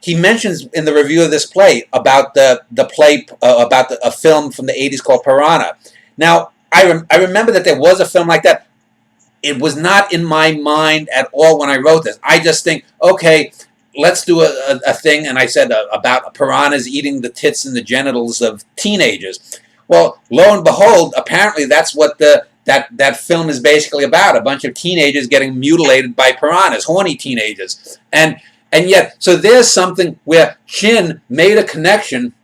he mentions in the review of this play about the play about a film from the 80s called Piranha. Now, I remember that there was a film like that. It was not in my mind at all when I wrote this. I just think, okay, let's do a thing, and I said about piranhas eating the tits and the genitals of teenagers. Well, lo and behold, apparently that's what that film is basically about: a bunch of teenagers getting mutilated by piranhas, horny teenagers, and yet, so there's something where Chin made a connection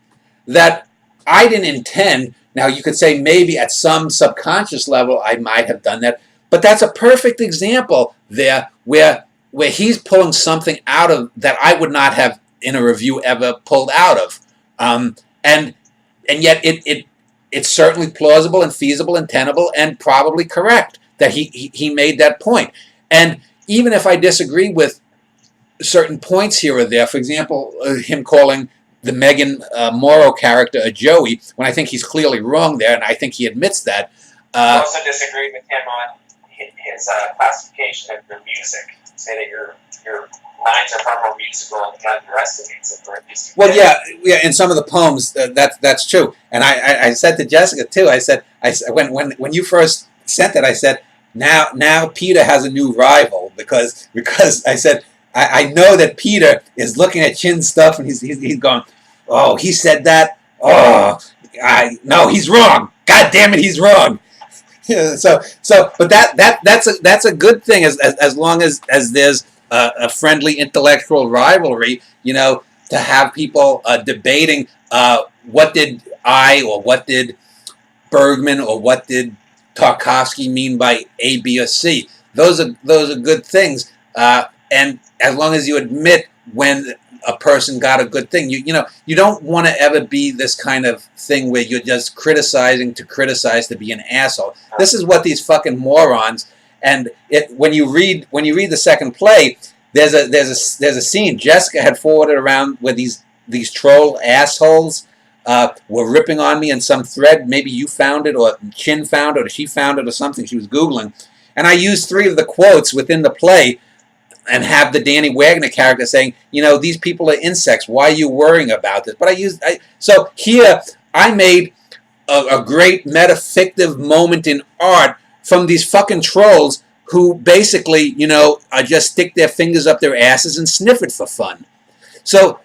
that I didn't intend. Now, you could say maybe at some subconscious level I might have done that, but that's a perfect example there where he's pulling something out of that I would not have in a review ever pulled out of, and yet it's certainly plausible and feasible and tenable and probably correct that he made that point. And even if I disagree with certain points here or there, for example, him calling the Megan Morrow character a Joey, when I think he's clearly wrong there, and I think he admits that. I also disagree with him on his classification of your music. Say that your lines are far more musical and he underestimates it. Well, yeah. In some of the poems, that's true. And I said to Jessica too. I said when you first sent it, I said now Peter has a new rival because I said I know that Peter is looking at Chin's stuff and he's going, oh, he said that. Oh, no, he's wrong. God damn it, he's wrong. But that's a good thing as long as there's a friendly intellectual rivalry, to have people debating what did I or what did Bergman or what did Tarkovsky mean by A, B, or C. Those are good things, and as long as you admit when a person got a good thing, you don't want to ever be this kind of thing where you're just criticizing to criticize to be an asshole. This is what these fucking morons. And when you read the second play, there's a scene Jessica had forwarded around where these troll assholes were ripping on me in some thread. Maybe you found it, or Chin found it, or she found it, or something. She was Googling, and I used 3 of the quotes within the play. And have the Danny Wagner character saying, these people are insects. Why are you worrying about this? But so here I made a great metafictive moment in art from these fucking trolls who basically, just stick their fingers up their asses and sniff it for fun. So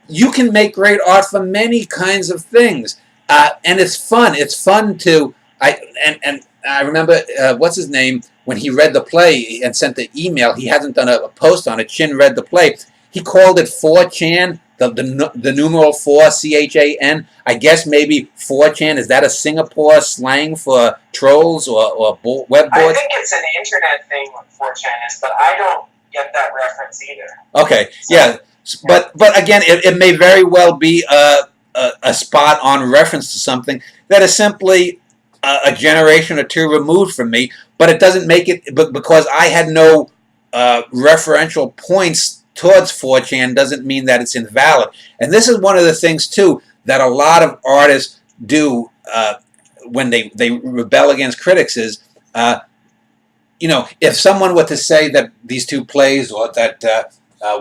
you can make great art from many kinds of things, and it's fun. It's fun to I remember what's his name. When he read the play and sent the email, he hasn't done a post on it. Chin read the play. He called it 4chan, the numeral 4, CHAN. I guess maybe 4chan, is that a Singapore slang for trolls or web boards? I think it's an internet thing, what 4chan is, but I don't get that reference either. Okay, so, yeah. But again, it may very well be a spot on reference to something that is simply a generation or 2 removed from me, but it doesn't make it, because I had no referential points towards 4chan doesn't mean that it's invalid. And this is one of the things, too, that a lot of artists do when they rebel against critics is, if someone were to say that these 2 plays or that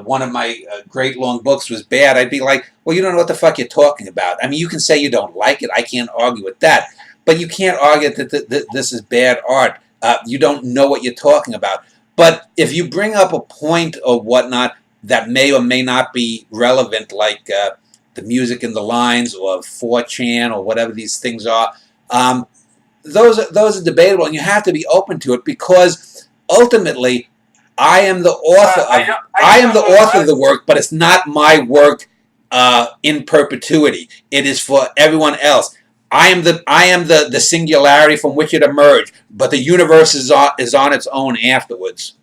one of my great long books was bad, I'd be like, well, you don't know what the fuck you're talking about. I mean, you can say you don't like it. I can't argue with that. But you can't argue that this is bad art. You don't know what you're talking about. But if you bring up a point or whatnot that may or may not be relevant, like the music in the lines or 4chan or whatever these things are, those are debatable, and you have to be open to it, because ultimately I am the author of the work, but it's not my work in perpetuity. It is for everyone else. I am the singularity from which it emerged, but the universe is on its own afterwards.